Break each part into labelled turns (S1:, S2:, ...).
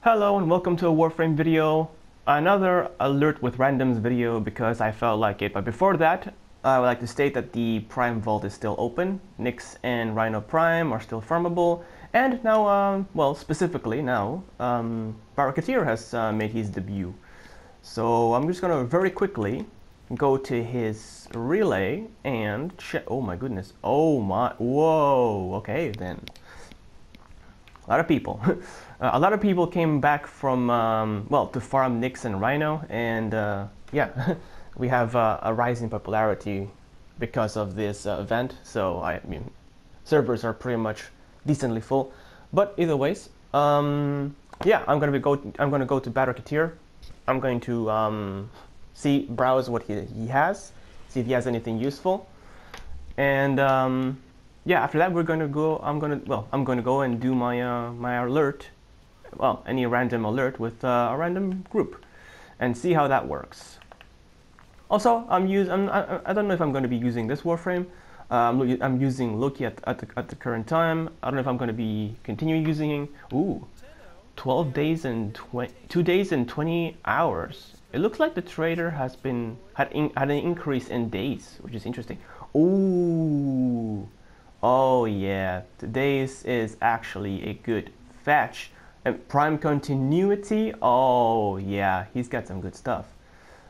S1: Hello and welcome to a Warframe video, another alert with randoms video because I felt like it. But before that, I would like to state that the Prime Vault is still open. Nyx and Rhino Prime are still farmable, and now, well, specifically now, Barricadier has made his debut. So I'm just gonna very quickly go to his relay and check. Oh my goodness! Oh my! Whoa! Okay then. A lot of people. A lot of people came back from, well, to farm Nyx and Rhino, and yeah, we have a rising popularity because of this event. So I mean, servers are pretty much decently full. But either ways, yeah, I'm gonna go to Barricadier. I'm going to browse what he has, see if he has anything useful, and yeah, after that we're going to go. I'm going to go and do my alert, well, any random alert with a random group, and see how that works. Also, I don't know if I'm going to be using this Warframe. I'm using Loki at the current time. I don't know if I'm going to be continuing using. Ooh, 12 days and 2 days and 20 hours. It looks like the trader has had an increase in days, which is interesting. Ooh. Oh yeah, today's is actually a good fetch. And Prime Continuity, oh yeah, he's got some good stuff.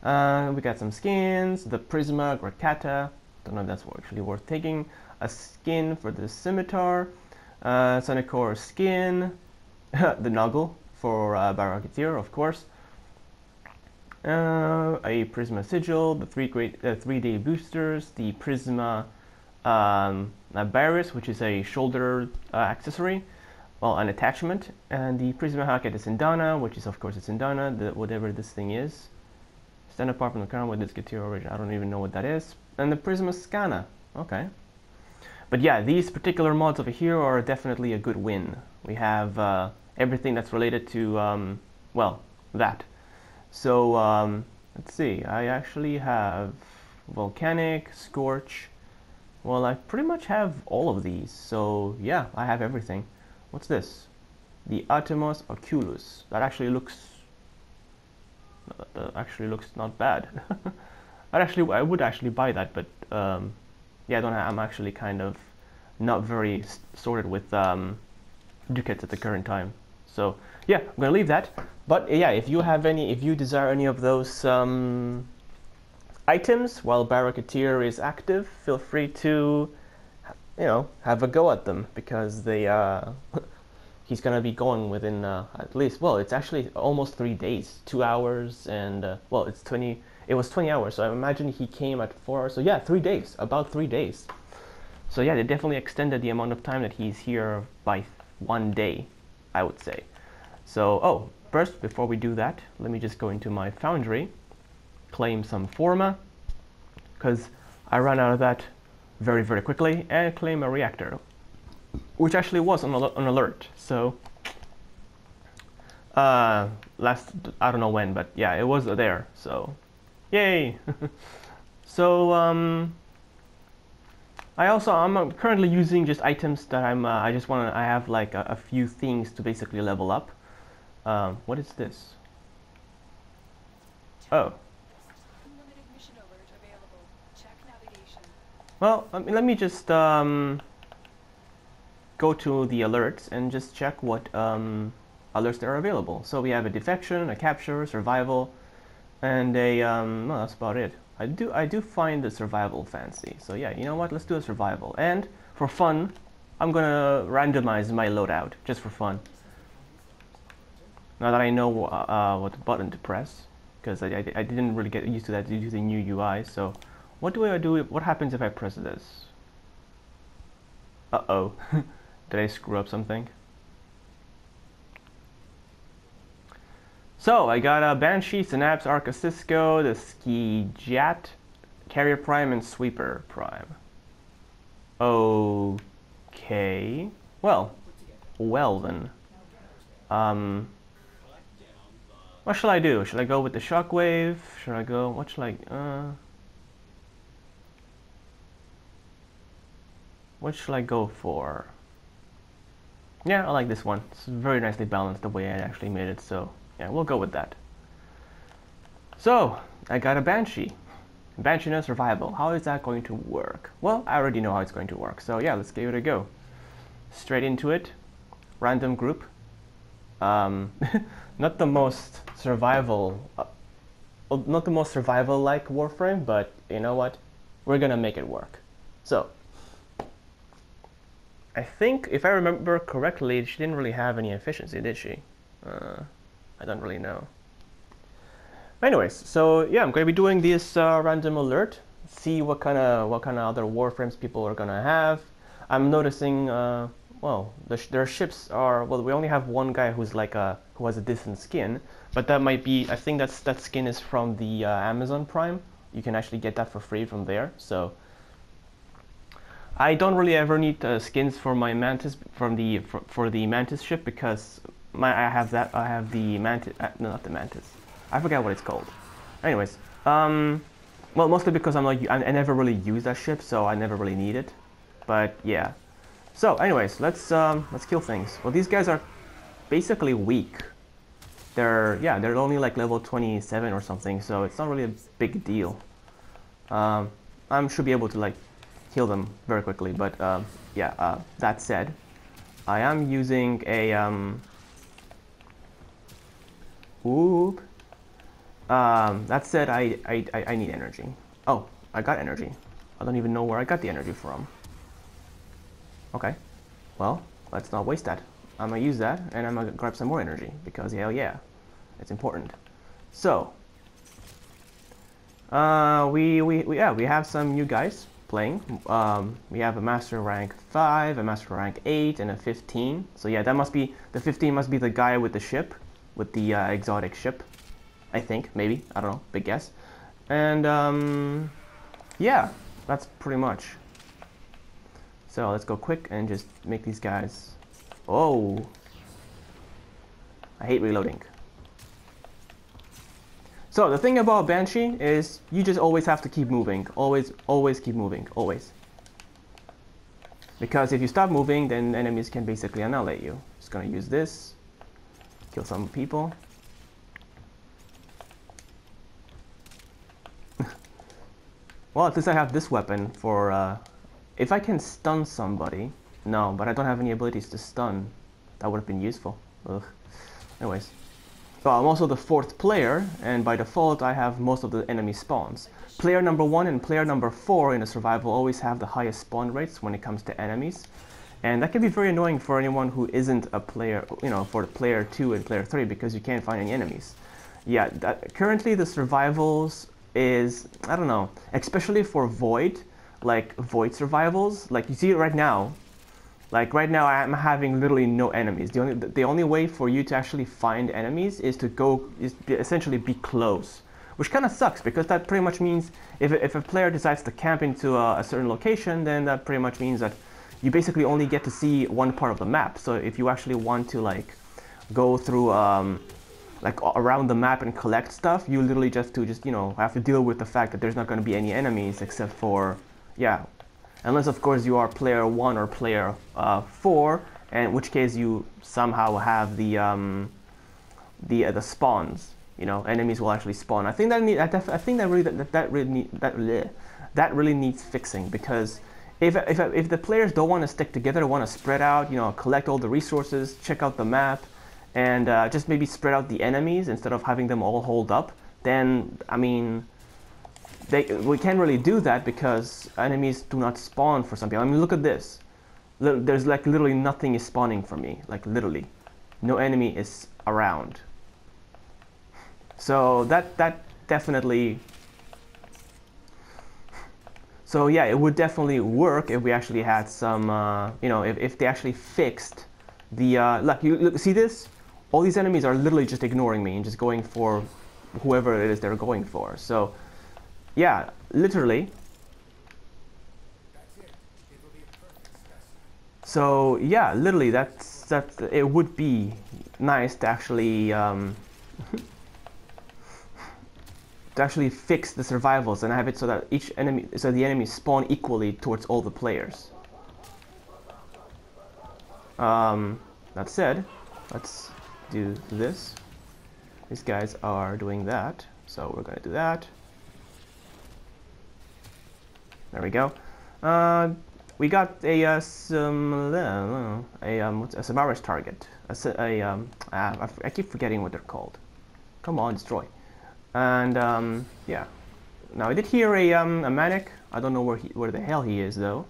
S1: We got some skins, the Prisma Grakata, don't know if that's actually worth taking. A skin for the Scimitar, Sonicor skin, the Nuggle for Barricadier, of course. A Prisma Sigil, the 3-day boosters, the Prisma Barriers, which is a shoulder accessory, well, an attachment, and the Prisma Hacket is Sindana, which is of course a Sindana, whatever this thing is. Stand apart from the ground with this Gatir origin. I don't even know what that is. And the Prisma Scana. Okay. But yeah, these particular mods over here are definitely a good win. We have everything that's related to, well, that. So, let's see. I actually have Volcanic, Scorch. Well, I pretty much have all of these. So, yeah, I have everything. What's this? The Atomos Oculus. That actually looks not bad. I would actually buy that, but yeah, I'm actually kind of not very sorted with ducats at the current time. So yeah, I'm gonna leave that. But yeah, if you desire any of those items while Barricadier is active, feel free to, have a go at them, because they he's gonna be going within at least, well, it's actually almost 3 days, 2 hours, and well, it was 20 hours, so I imagine he came at 4 hours, so yeah, 3 days, about 3 days. So yeah, they definitely extended the amount of time that he's here by 1 day, I would say. So, oh, first, before we do that, let me just go into my foundry, claim some Forma, because I ran out of that very, very quickly, and claim a reactor, which actually was on alert. So, I don't know when, but yeah, it was there. So, yay! So, I'm currently using just items that I have like a few things to basically level up. What is this? Oh. Well, let me just go to the alerts and just check what alerts that are available. So we have a defection, a capture, survival, and a well, that's about it. I do find the survival fancy. So yeah, you know what? Let's do a survival. And for fun, I'm gonna randomize my loadout just for fun. Now that I know what button to press, because I didn't really get used to that due to the new UI. So what do I do? What happens if I press this? Uh-oh. Did I screw up something? So I got a Banshee, Synapse, Arca Cisco, the Ski Jet, Carrier Prime, and Sweeper Prime. Okay. Well then. What shall I do? Should I go with the Shockwave? Should I go? What shall What shall I go for? Yeah, I like this one. It's very nicely balanced the way I actually made it, so yeah, we'll go with that. So, I got a Banshee. Banshee no survival. How is that going to work? Well, I already know how it's going to work, so yeah, let's give it a go. Straight into it. Random group. Not the most survival, not the most survival-like Warframe, but you know what? We're gonna make it work. So, I think, if I remember correctly, she didn't really have any efficiency, did she? I don't really know. Anyways, so yeah, I'm going to be doing this random alert. See what kind of other Warframes people are gonna have. I'm noticing, well, their ships are, well, we only have one guy who's like who has a decent skin, but that might be, I think that skin is from the Amazon Prime. You can actually get that for free from there. So I don't really ever need skins for my Mantis for the Mantis ship, because I have the Mantis, no, not the Mantis. I forgot what it's called. Anyways, well, mostly because I never really use that ship, so I never really need it. But yeah. So, anyways, let's kill things. Well, these guys are basically weak. They're only like level 27 or something, so it's not really a big deal. I should be able to like kill them very quickly, but yeah. That said, I am using a that said, I need energy. Oh, I got energy. I don't even know where I got the energy from. Okay, well, let's not waste that. I'm gonna use that, and I'm gonna grab some more energy, because hell yeah, it's important. So, we have some new guys playing. We have a master rank 5, a master rank 8, and a 15. So yeah, that must be, the 15 must be the guy with the ship, with the exotic ship. I think, maybe, I don't know, big guess. And yeah, that's pretty much. So let's go quick and just make these guys. Oh, I hate reloading. So the thing about Banshee is you just always have to keep moving. Always keep moving, always. Because if you stop moving, then enemies can basically annihilate you. Just gonna use this, kill some people. Well, at least I have this weapon for, if I can stun somebody. No, but I don't have any abilities to stun. That would have been useful. Ugh. Anyways. Well, I'm also the 4th player, and by default I have most of the enemy spawns. Player number 1 and player number 4 in a survival always have the highest spawn rates when it comes to enemies. And that can be very annoying for anyone who isn't a player, you know, for player 2 and player 3, because you can't find any enemies. Yeah, currently the survivals is, I don't know, especially for Void, like Void survivals, like you see it right now. Like right now I'm having literally no enemies. The only way for you to actually find enemies is to essentially be close. Which kind of sucks, because that pretty much means if a player decides to camp into a certain location, then that pretty much means that you basically only get to see one part of the map. So if you actually want to like go through like around the map and collect stuff, you literally just you know, have to deal with the fact that there's not going to be any enemies except for, yeah, unless of course you are player 1 or player 4, and in which case you somehow have the spawns. You know, enemies will actually spawn. I think that really needs fixing, because if the players don't want to stick together, want to spread out, you know, collect all the resources, check out the map, and just maybe spread out the enemies instead of having them all hold up, then I mean, we can't really do that, because enemies do not spawn for some people. I mean, look at this. There's like literally nothing is spawning for me. Like literally, no enemy is around. So that definitely. So yeah, it would definitely work if we actually had some, you know, if they actually fixed the. Look, see this? All these enemies are literally just ignoring me and just going for whoever it is they're going for. So. Yeah, literally. So yeah, literally, that's it would be nice to actually fix the survivals and have it so that the enemies spawn equally towards all the players. That said, let's do this. These guys are doing that, so we're gonna do that. There we go. We got a Samaris target. I keep forgetting what they're called. Come on, destroy. And yeah. Now I did hear a manic. I don't know where the hell he is though.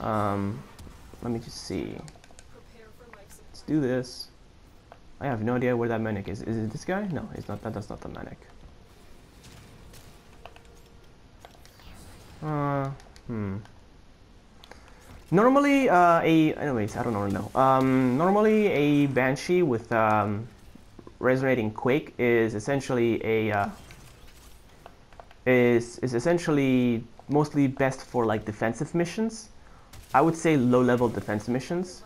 S1: Let me just see. Let's do this. I have no idea where that manic is. Is it this guy? No, it's not. That's not the manic. Normally, anyways, I don't really know. Normally, a Banshee with resonating Quake is essentially is essentially mostly best for like defensive missions. I would say low-level defense missions.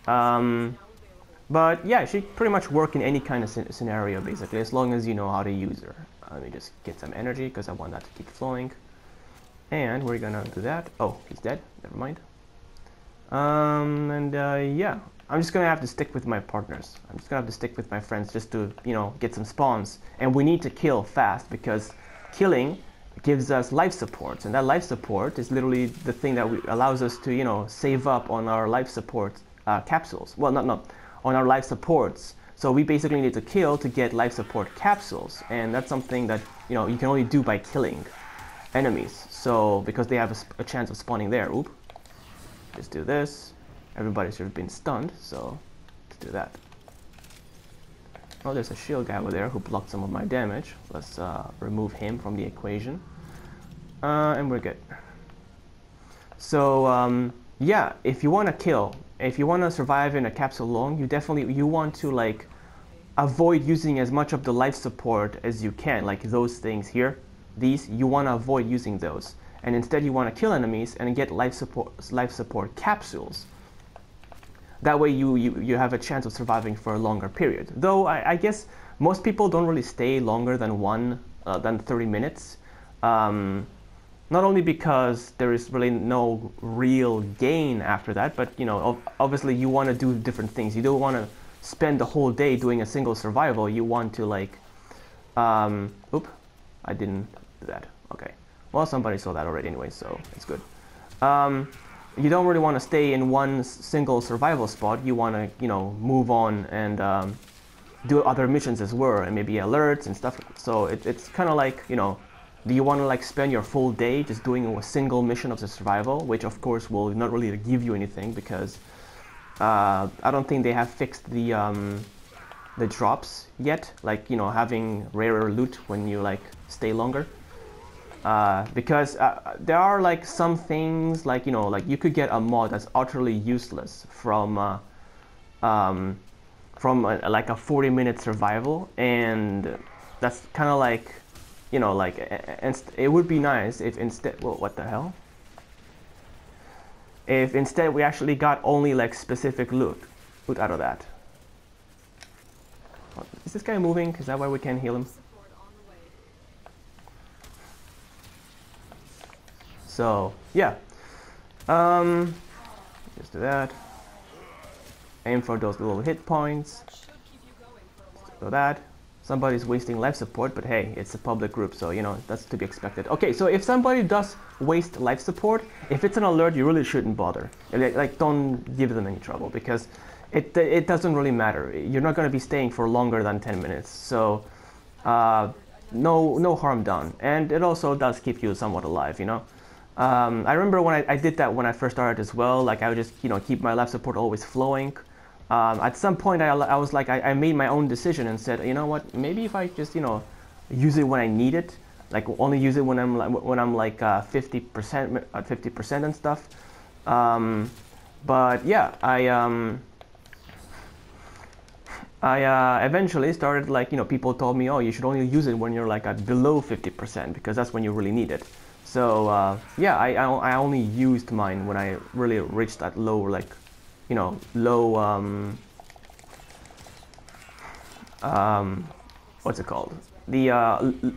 S1: But yeah, she pretty much work in any kind of scenario basically, as long as you know how to use her. Let me just get some energy because I want that to keep flowing. And we're gonna do that. Oh, he's dead. Never mind. Yeah, I'm just gonna have to stick with my partners. I'm just gonna have to stick with my friends just to, you know, get some spawns. And we need to kill fast because killing gives us life support, and that life support is literally the thing that allows us to, you know, save up on our life support capsules. Well, not on our life supports. So we basically need to kill to get life support capsules, and that's something that, you know, you can only do by killing enemies. So because they have a chance of spawning there. Oop. Just do this. Everybody should have been stunned, so let's do that. Oh, there's a shield guy over there who blocked some of my damage. Let's remove him from the equation. And we're good. So, yeah, if you want to kill, if you want to survive in a capsule long, you want to, like, avoid using as much of the life support as you can, like those things here. These, you want to avoid using those. And instead you want to kill enemies and get life support capsules. That way you have a chance of surviving for a longer period. Though I guess most people don't really stay longer than 30 minutes. Not only because there is really no real gain after that, but you know, obviously you want to do different things. You don't want to spend the whole day doing a single survival. You want to like, oop, I didn't do that. Okay. Well, somebody saw that already anyway, so it's good. You don't really want to stay in one single survival spot. You want to, you know, move on and do other missions as well, and maybe alerts and stuff. So it's kind of like, you know, do you want to like spend your full day just doing a single mission of the survival, which of course will not really give you anything because I don't think they have fixed the drops yet, like, you know, having rarer loot when you like stay longer. Because there are like some things like, you know, like you could get a mod that's utterly useless from like a 40-minute survival, and that's kind of like, you know, like, and it would be nice if instead, well, what the hell? If instead we actually got only like specific loot out of that. Is this guy moving? Is that why we can't heal him? So yeah, just do that. Aim for those little hit points. So that. Somebody's wasting life support, but hey, it's a public group, so you know that's to be expected. Okay, so if somebody does waste life support, if it's an alert, you really shouldn't bother. Like don't give them any trouble because it doesn't really matter. You're not going to be staying for longer than 10 minutes, so no harm done, and it also does keep you somewhat alive, you know. I remember when I did that when I first started as well. Like I would just, you know, keep my life support always flowing. At some point I was like, I made my own decision and said, you know what, maybe if I just, you know, use it when I need it, like only use it when I'm like 50% and stuff. But yeah, I eventually started, like, you know, people told me, oh, you should only use it when you're like at below 50% because that's when you really need it. So yeah, I only used mine when I really reached that low, like, you know, low, what's it called? The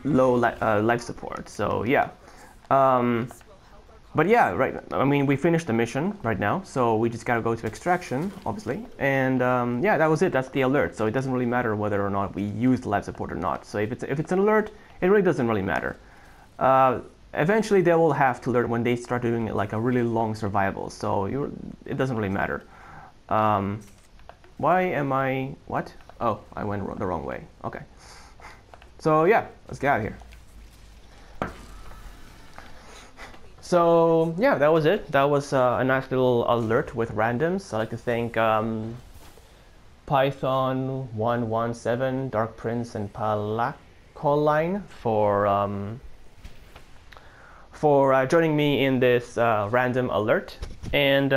S1: low life support. So yeah, But yeah, right. I mean, we finished the mission right now, so we just gotta go to extraction, obviously. And yeah, that was it. That's the alert. So it doesn't really matter whether or not we use live support or not. So if it's an alert, it really doesn't really matter. Eventually, they will have to alert when they start doing like a really long survival. So it doesn't really matter. Why am I what? Oh, I went the wrong way. Okay. So yeah, let's get out of here. So yeah, that was it. That was a nice little alert with randoms. I'd like to thank Python 117, Dark Prince, and Palacoline for joining me in this random alert. And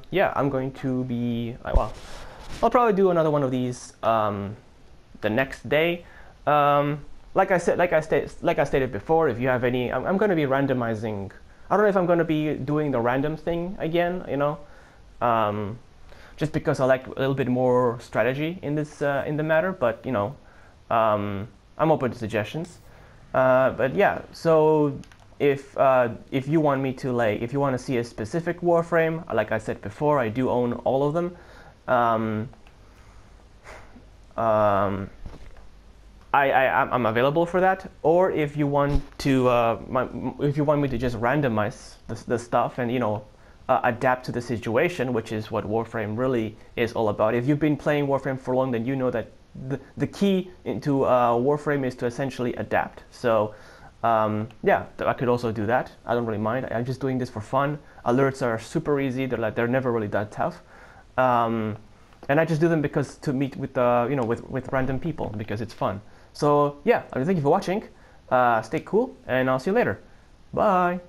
S1: yeah, I'm going to be well. I'll probably do another one of these the next day. Like I stated before, if you have any, I'm going to be randomizing. I don't know if I'm going to be doing the random thing again, you know, just because I like a little bit more strategy in this in the matter. But you know, I'm open to suggestions. But yeah, so if you want me to if you want to see a specific Warframe, like I said before, I do own all of them. I'm available for that. Or if you want to, if you want me to just randomize the stuff and adapt to the situation, which is what Warframe really is all about. If you've been playing Warframe for long, then you know that the key into Warframe is to essentially adapt. So yeah, I could also do that. I don't really mind. I'm just doing this for fun. Alerts are super easy. They're never really that tough. And I just do them because to meet with with random people because it's fun. So yeah, thank you for watching. Stay cool, and I'll see you later. Bye.